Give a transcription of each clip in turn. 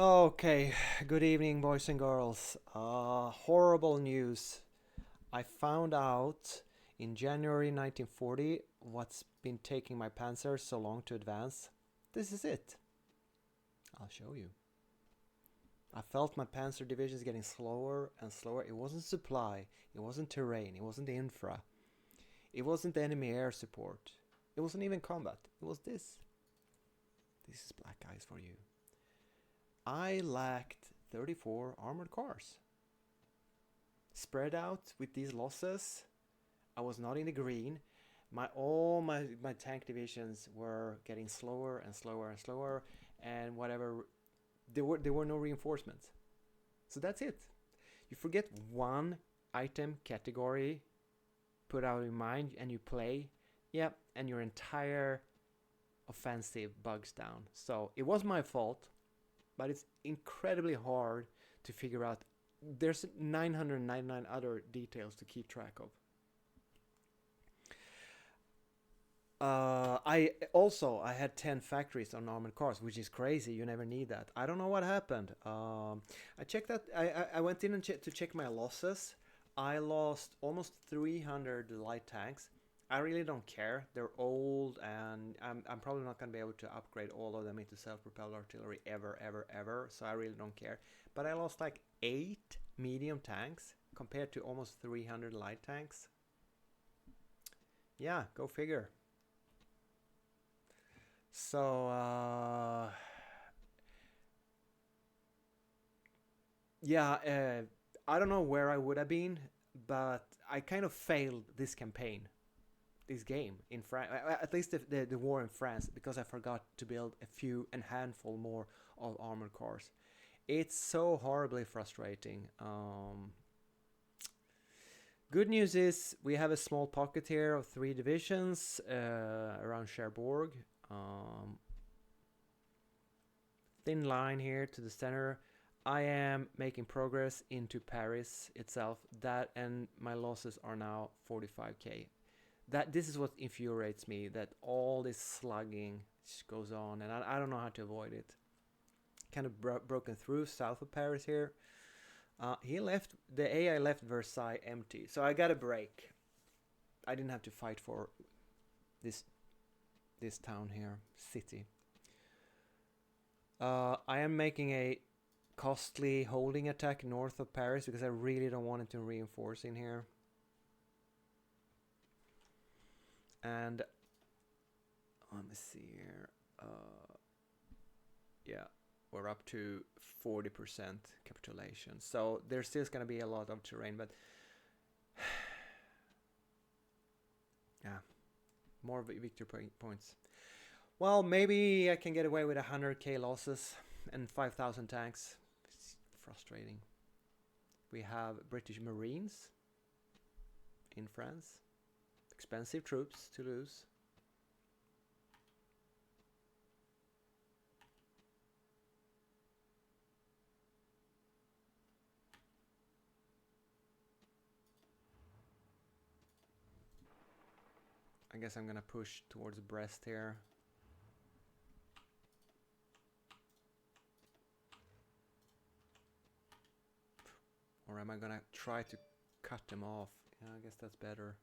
Okay, good evening, boys and girls. Horrible news. I found out in January 1940 what's been taking my Panzers so long to advance. This is it. I'll show you. I felt my Panzer divisions getting slower and slower. It wasn't supply, it wasn't terrain, it wasn't infra, it wasn't enemy air support, it wasn't even combat. It was this. This is black eyes for you. I lacked 34 armored cars. Spread out with these losses, I was not in the green. All my tank divisions were getting slower and slower and slower, and whatever there were no reinforcements. So that's it. You forget one item category, put out in mind, and you play. Yeah, and your entire offensive bugs down. So it was my fault, but it's incredibly hard to figure out. There's 999 other details to keep track of. I had 10 factories on armored cars, which is crazy. You never need that. I don't know what happened. I checked that. I went in and to check my losses. I lost almost 300 light tanks. I really don't care. They're old, and I'm probably not going to be able to upgrade all of them into self-propelled artillery ever. So I really don't care. But I lost like 8 medium tanks compared to almost 300 light tanks. Yeah, go figure. So, yeah, I don't know where I would have been, but I kind of failed this campaign, this game in France, at least the war in France, because I forgot to build a few and handful more of armored cars. It's so horribly frustrating. Good news is we have a small pocket here of 3 divisions around Cherbourg. Um, Thin line here to the center. I am making progress into Paris itself. That and my losses are now 45k. This is what infuriates me. That all this slugging goes on, and I don't know how to avoid it. Kind of broken through south of Paris here. He left the AI left Versailles empty, so I got a break. I didn't have to fight for this town here, city. I am making a costly holding attack north of Paris because I really don't want it to reinforce in here. And let me see here. Yeah, we're up to 40% capitulation. So there's still going to be a lot of terrain, but yeah, more victory points. Well, maybe I can get away with 100k losses and 5,000 tanks. It's frustrating. We have British Marines in France. Expensive troops to lose. I guess I'm gonna push towards Brest here. Or am I gonna try to cut them off? Yeah, I guess that's better.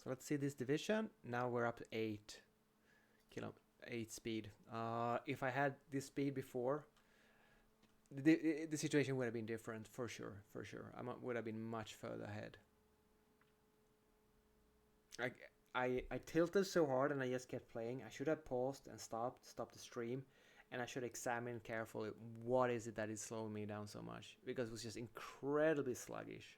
So let's see this division. Now we're up to 8 speed. If I had this speed before, the situation would have been different for sure. I would have been much further ahead. I tilted so hard and I just kept playing. I should have paused and stopped the stream, and I should examine carefully what is it that is slowing me down so much, because it was just incredibly sluggish.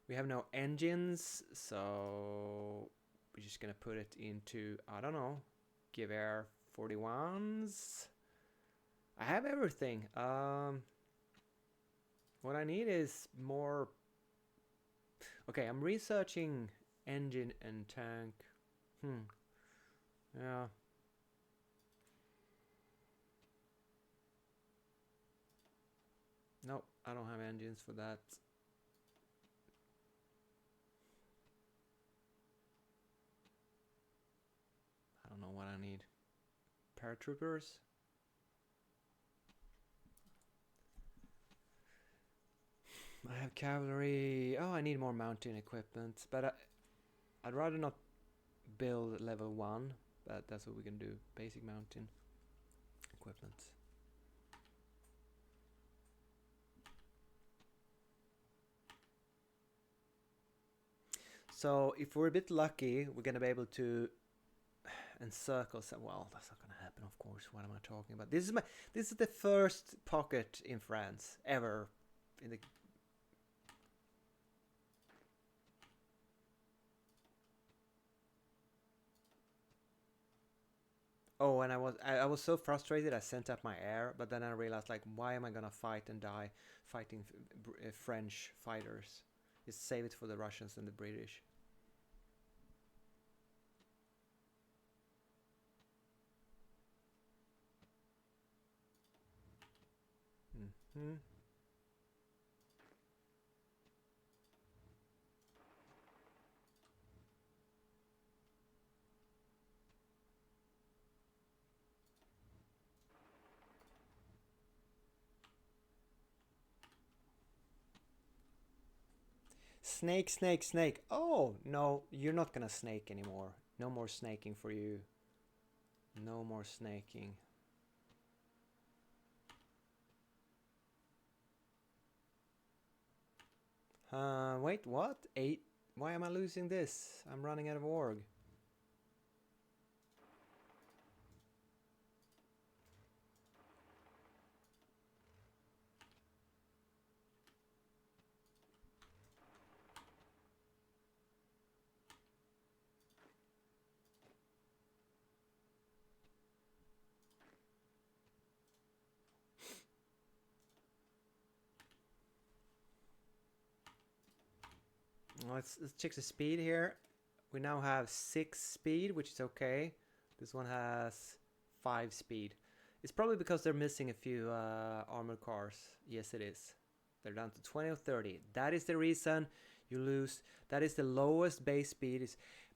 We have no engines, so we're just gonna put it into, I don't know, give air 41s. I have everything. What I need is more. Okay, I'm researching engine and tank. Yeah. Nope, I don't have engines for that. know what I need. Paratroopers. I have cavalry. Oh, I need more mountain equipment, but I'd rather not build level 1, but that's what we can do. Basic mountain equipment. So if we're a bit lucky, we're gonna be able to encircle some. Well, that's not gonna happen, of course. What am I talking about? This is the first pocket in France ever in the. Oh, and I was so frustrated. I sent up my air, but then I realized, like, why am I gonna fight and die fighting French fighters? Just save it for the Russians and the British. Hmm. Snake, snake, snake. Oh, no, you're not gonna snake anymore. No more snaking for you. No more snaking. Wait, what? 8? Why am I losing this? I'm running out of org. Let's check the speed here. We now have 6 speed, which is okay. This one has 5 speed. It's probably because they're missing a few armored cars. Yes, it is. They're down to 20 or 30. That is the reason you lose. That is the lowest base speed.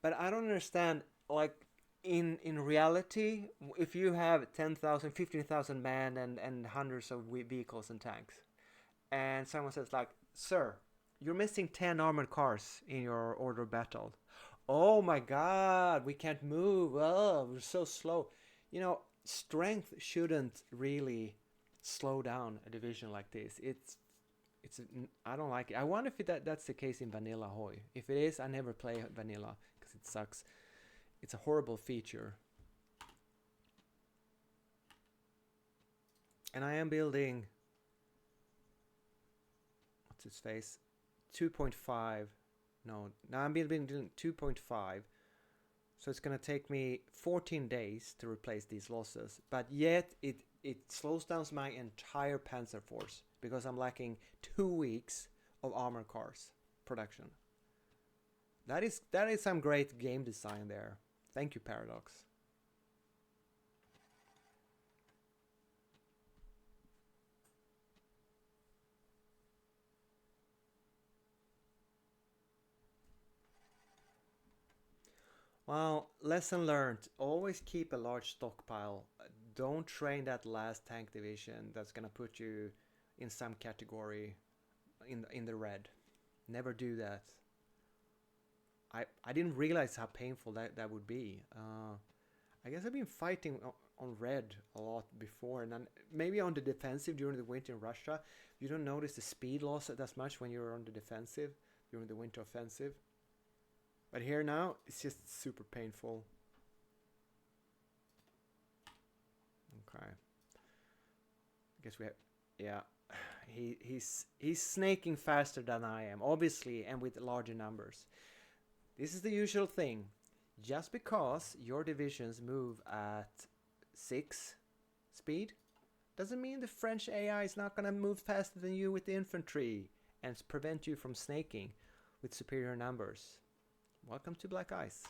But I don't understand, like, in reality, if you have 10,000, 15,000 men and hundreds of vehicles and tanks, and someone says, like, sir, you're missing 10 armored cars in your order of battle. Oh my god, we can't move. Oh, we're so slow. You know, strength shouldn't really slow down a division like this. I don't like it. I wonder if that's the case in Vanilla Hoy. If it is, I never play Vanilla because it sucks. It's a horrible feature. And I am building, what's his face? 2.5. No, now I'm building 2.5. So it's going to take me 14 days to replace these losses. But yet it slows down my entire Panzer force because I'm lacking 2 weeks of armor cars production. That is some great game design there. Thank you, Paradox. Well, lesson learned. Always keep a large stockpile. Don't train that last tank division that's gonna put you in some category in the red. Never do that. I didn't realize how painful that would be. I guess I've been fighting on red a lot before, and then maybe on the defensive during the winter in Russia. You don't notice the speed loss as much when you're on the defensive during the winter offensive. But here now, it's just super painful. Okay. I guess we have, yeah. He's snaking faster than I am, obviously, and with larger numbers. This is the usual thing. Just because your divisions move at 6 speed doesn't mean the French AI is not gonna move faster than you with the infantry and prevent you from snaking with superior numbers. Welcome to Black Ice.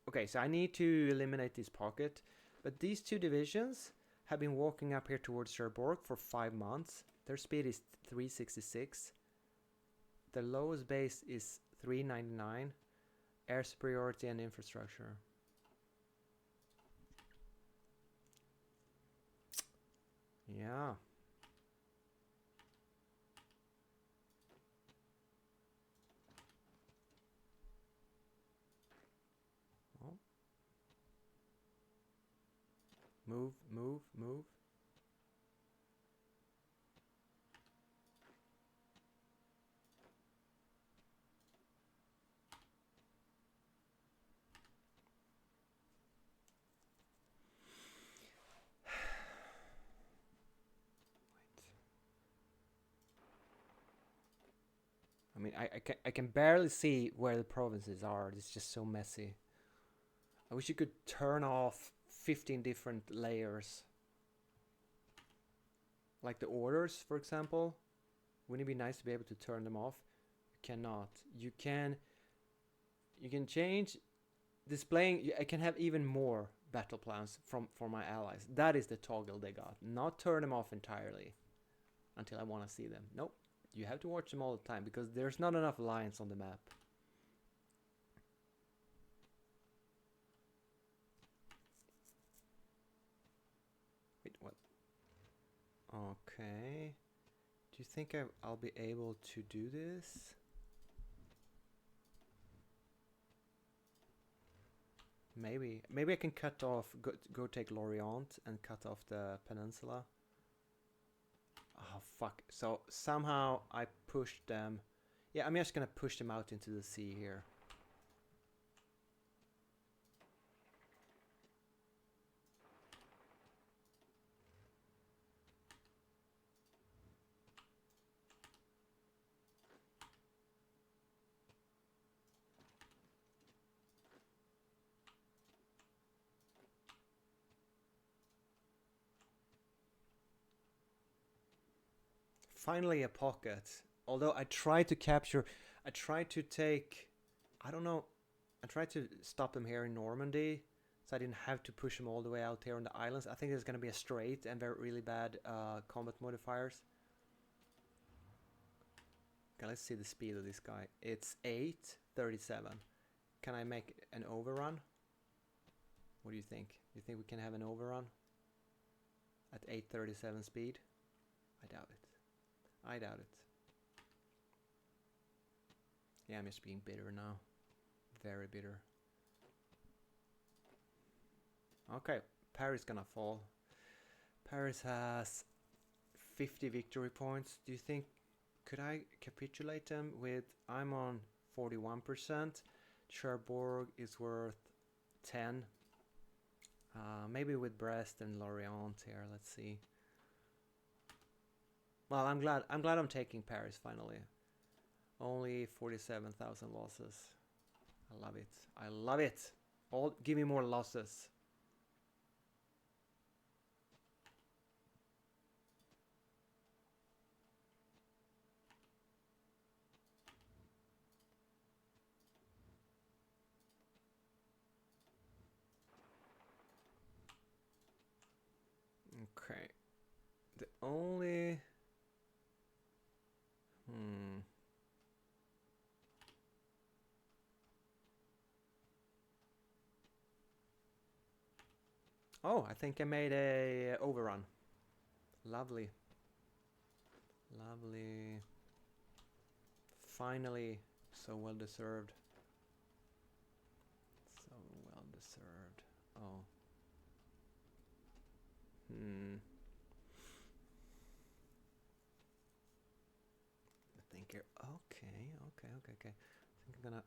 Okay, so I need to eliminate this pocket, but these 2 divisions have been walking up here towards Cherbourg for 5 months. Their speed is 366. The lowest base is 399. Air superiority and infrastructure. Yeah. Oh. Move, move, move. I mean, I can barely see where the provinces are. It's just so messy. I wish you could turn off 15 different layers. Like the orders, for example. Wouldn't it be nice to be able to turn them off? You cannot. You can change displaying. I can have even more battle plans for my allies. That is the toggle they got. Not turn them off entirely until I want to see them. Nope. You have to watch them all the time because there's not enough lines on the map. Wait, what? Okay. Do you think I'll be able to do this? Maybe. Maybe I can cut off, go take Lorient and cut off the peninsula. Oh, fuck. So somehow I pushed them. Yeah, I'm just gonna push them out into the sea here. Finally a pocket. Although I tried to capture, I tried to take, I don't know, I tried to stop them here in Normandy, so I didn't have to push them all the way out here on the islands. I think there's going to be a straight and really bad combat modifiers. Okay, let's see the speed of this guy. It's 837. Can I make an overrun? What do you think? Do you think we can have an overrun at 837 speed? I doubt it. I doubt it. Yeah, I'm just being bitter now. Very bitter. Okay, Paris gonna fall. Paris has 50 victory points. Do you think, could I capitulate them with, I'm on 41%. Cherbourg is worth 10. Maybe with Brest and Lorient here, let's see. Well, I'm glad I'm taking Paris finally. Only 47,000 losses. I love it. I love it. Give me more losses. Okay. The only Oh, I think I made a overrun. Lovely. Lovely. Finally, so well deserved. So well deserved. Oh. I think you're okay. I think I'm gonna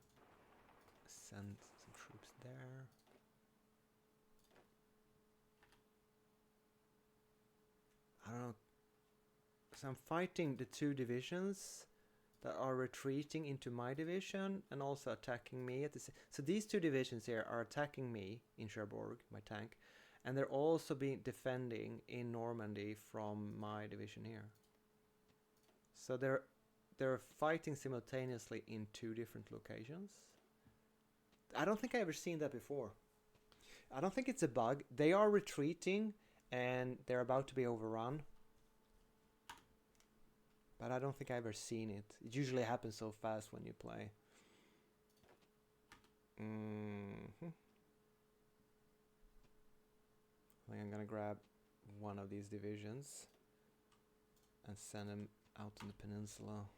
send some troops there. I don't know. So I'm fighting the two divisions that are retreating into my division and also attacking me at the same. So these two divisions here are attacking me in Cherbourg, my tank, and they're also defending in Normandy from my division here. So they're fighting simultaneously in two different locations. I don't think I've ever seen that before. I don't think it's a bug. They are retreating and they're about to be overrun. But I don't think I've ever seen it. It usually happens so fast when you play. I think I'm gonna grab one of these divisions and send them out in the peninsula.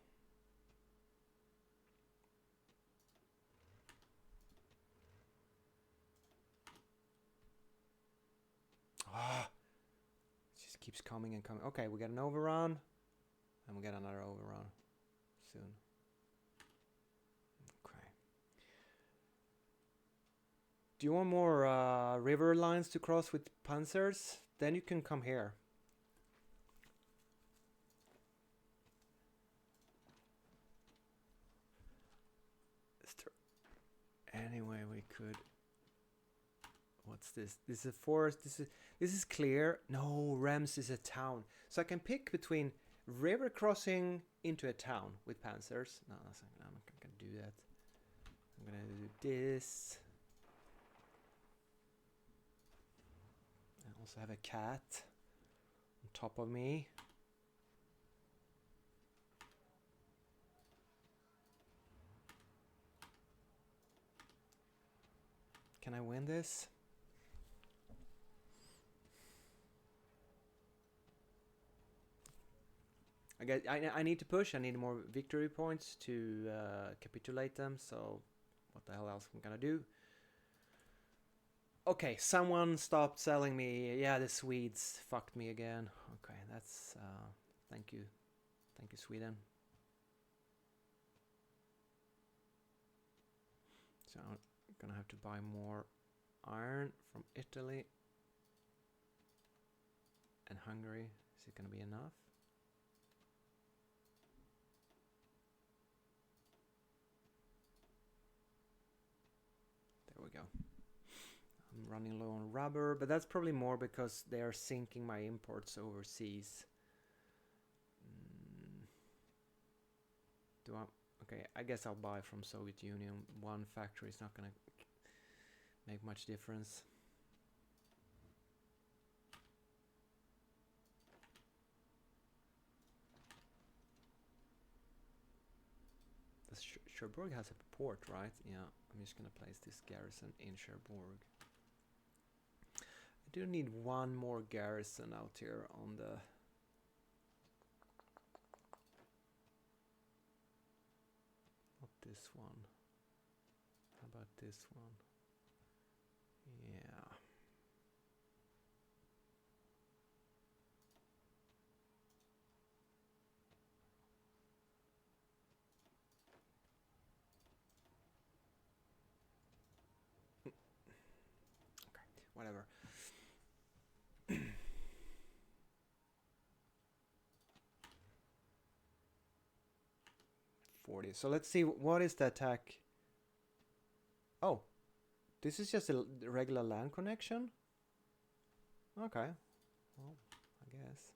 Ah, it just keeps coming and coming. Okay, we got an overrun, and we get another overrun soon. Okay. Do you want more river lines to cross with Panzers? Then you can come here. Anyway, we could. What's this? This is a forest. This is clear. No, Rems is a town. So I can pick between river crossing into a town with Panzers. No, I'm not gonna do that. I'm gonna do this. I also have a cat on top of me. Can I win this? I need to push. I need more victory points to capitulate them. So what the hell else am I gonna do? Okay, someone stopped selling me. Yeah, the Swedes fucked me again. Okay, that's thank you, Sweden. So I'm gonna have to buy more iron from Italy and Hungary. Is it gonna be enough? There we go. I'm running low on rubber, but that's probably more because they are sinking my imports overseas. Okay, I guess I'll buy from Soviet Union. One factory is not gonna make much difference. Cherbourg has a port, right? Yeah, I'm just gonna place this garrison in Cherbourg. I do need one more garrison out here on the... Not this one. How about this one? Yeah. Whatever. 40. So let's see, what is the attack? Oh, this is just a regular land connection? Okay. Well, I guess.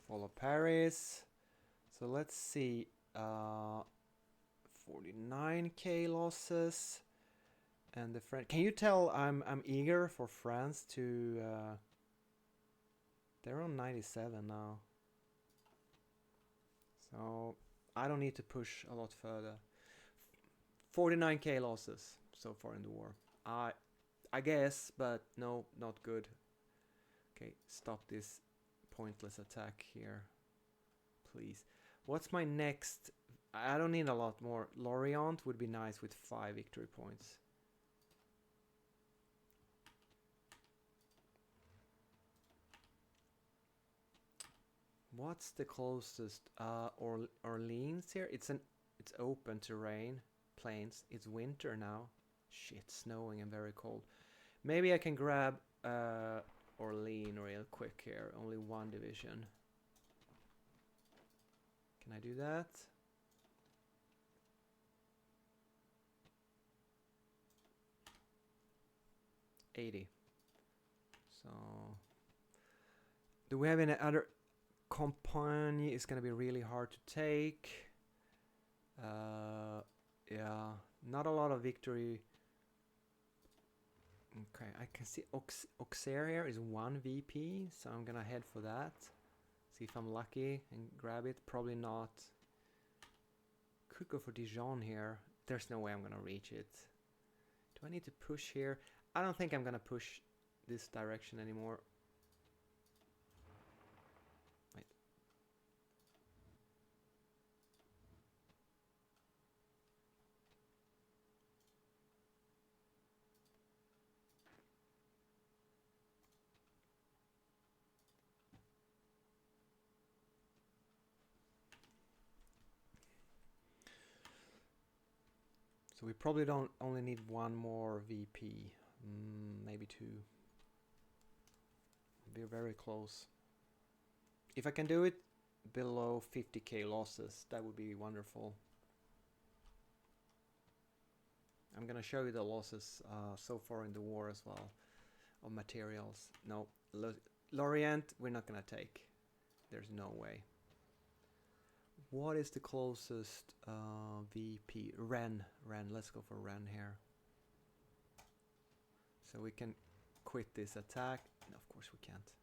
Fall of Paris. So let's see. 49k losses. And the French. Can you tell I'm eager for France to? They're on 97 now. So I don't need to push a lot further. 49k losses so far in the war. I guess, but no, not good. Okay, stop this pointless attack here, please. What's my next? I don't need a lot more. Lorient would be nice with 5 victory points. What's the closest? Orleans here. It's open terrain, plains. It's winter now. Shit, snowing and very cold. Maybe I can grab Orleans real quick here. Only one division. Can I do that? $80. So, do we have any other? Compagnie is gonna be really hard to take. Yeah, not a lot of victory. Okay, I can see Auxerre here is 1 VP, so I'm gonna head for that. See if I'm lucky and grab it. Probably not. Could go for Dijon here. There's no way I'm gonna reach it. Do I need to push here? I don't think I'm gonna push this direction anymore. Wait. So we probably don't only need one more VP, maybe two. We're very close. If I can do it below 50k losses, that would be wonderful. I'm gonna show you the losses so far in the war as well of materials. No, Lorient we're not gonna take. There's no way. What is the closest VP? Ren. Let's go for Ren here. So we can quit this attack. No, of course we can't.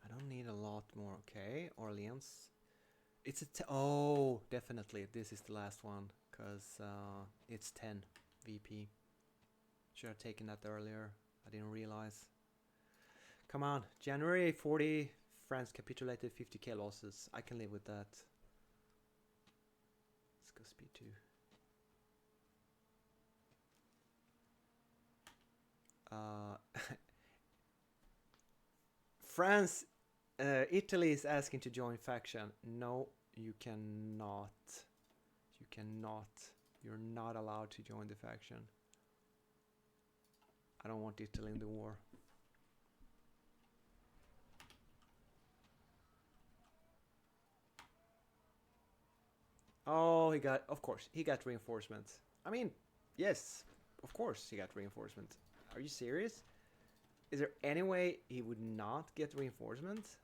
I don't need a lot more. Okay, Orleans. It's a oh, definitely. This is the last one because it's 10 VP. Should have taken that earlier. I didn't realize. Come on, January 40. France capitulated, 50k losses. I can live with that. Let's go speed 2. France, Italy is asking to join faction. No, you cannot. You cannot. You're not allowed to join the faction. I don't want Italy in the war. Oh, he got, of course, he got reinforcements. I mean, yes, of course he got reinforcements. Are you serious? Is there any way he would not get reinforcements?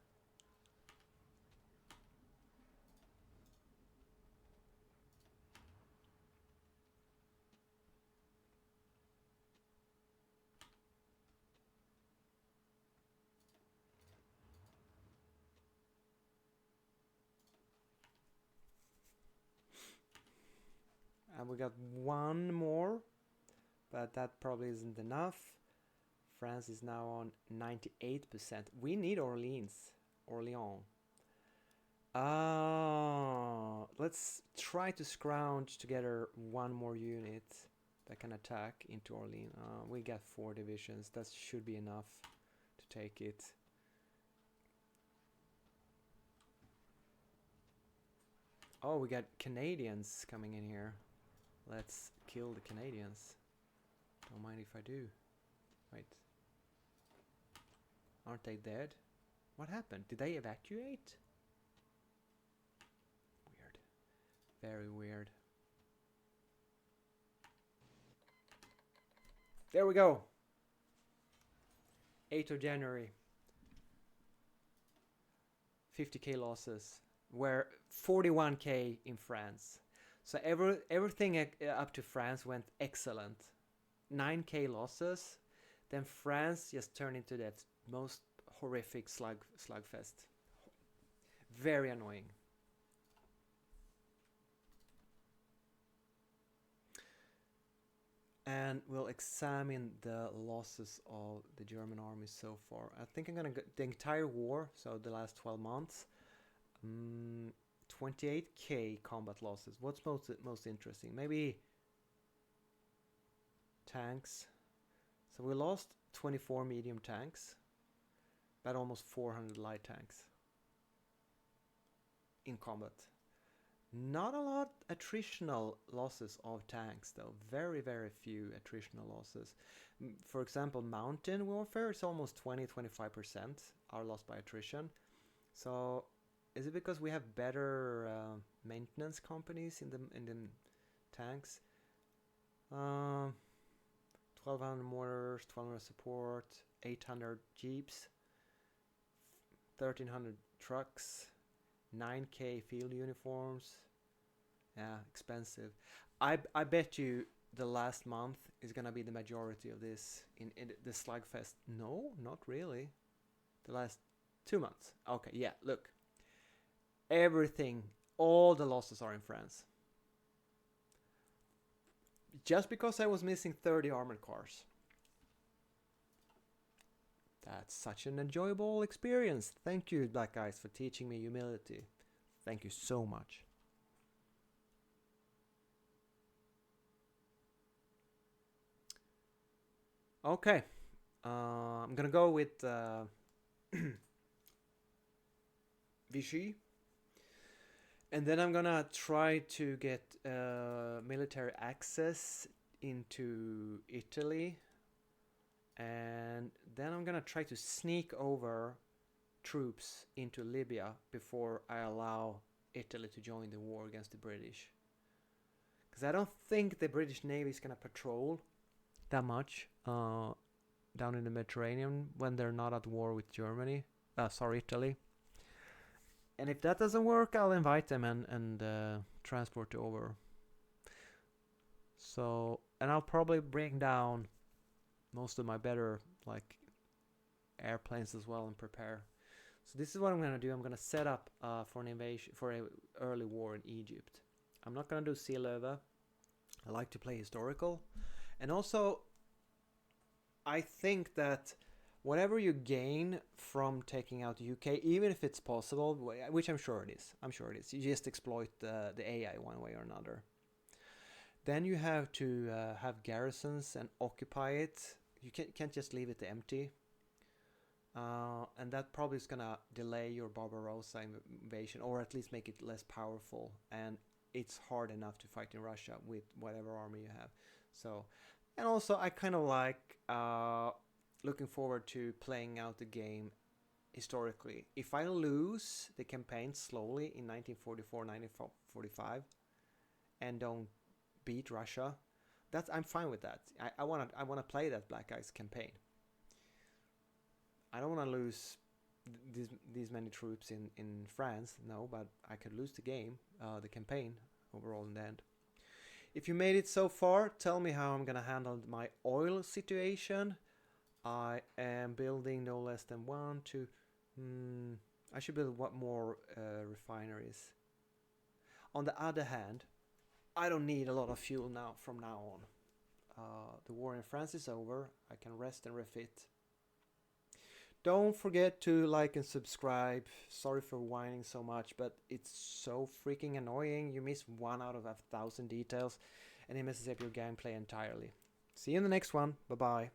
And we got one more, but that probably isn't enough. France is now on 98%. We need Orleans. Let's try to scrounge together one more unit that can attack into Orleans. We got 4 divisions. That should be enough to take it. Oh, we got Canadians coming in here. Let's kill the Canadians. Don't mind if I do. Wait. Aren't they dead? What happened? Did they evacuate? Weird. Very weird. There we go. 8th of January. 50k losses. Where 41k in France. So everything up to France went excellent. 9k losses. Then France just turned into that most horrific slugfest. Very annoying. And we'll examine the losses of the German army so far. I think I'm gonna go the entire war, so the last 12 months. 28k combat losses. What's most interesting? Maybe tanks. So we lost 24 medium tanks, but almost 400 light tanks in combat. Not a lot attritional losses of tanks though. Very few attritional losses. For example, mountain warfare is almost 20-25% are lost by attrition. So Is it because we have better maintenance companies in the tanks? 1200 mortars, 1200 support, 800 jeeps, 1300 trucks, 9k field uniforms. Yeah, expensive. I bet you the last month is gonna be the majority of this in the Slugfest. No, not really. The last 2 months. Okay, yeah, look. Everything, all the losses are in France. Just because I was missing 30 armored cars. That's such an enjoyable experience. Thank you, Black Eyes, for teaching me humility. Thank you so much. Okay, I'm gonna go with Vichy, and then I'm gonna try to get military access into Italy, and then I'm gonna try to sneak over troops into Libya before I allow Italy to join the war against the British. Because I don't think the British Navy is gonna patrol that much down in the Mediterranean when they're not at war with Germany. Italy. And if that doesn't work, I'll invite them and transport over. So, and I'll probably bring down most of my better like airplanes as well and prepare. So this is what I'm gonna do. I'm gonna set up for an invasion, for a early war in Egypt. I'm not gonna do Seelöwe. I like to play historical, and also I think that whatever you gain from taking out the UK, even if it's possible, which I'm sure it is, you just exploit the AI one way or another. Then you have to have garrisons and occupy it. You can't just leave it empty. And that probably is gonna delay your Barbarossa invasion, or at least make it less powerful. And it's hard enough to fight in Russia with whatever army you have. So, and also I kind of like looking forward to playing out the game historically. If I lose the campaign slowly in 1944, 1945, and don't beat Russia, I'm fine with that. I wanna play that Black Ice campaign. I don't want to lose these many troops in France, no, but I could lose the game, the campaign overall in the end. If you made it so far, tell me how I'm gonna handle my oil situation. I am building no less than one, two. I should build what more refineries. On the other hand, I don't need a lot of fuel now from now on. The war in France is over. I can rest and refit. Don't forget to like and subscribe. Sorry for whining so much, but it's so freaking annoying. You miss 1 out of 1,000 details and it messes up your gameplay entirely. See you in the next one. Bye bye.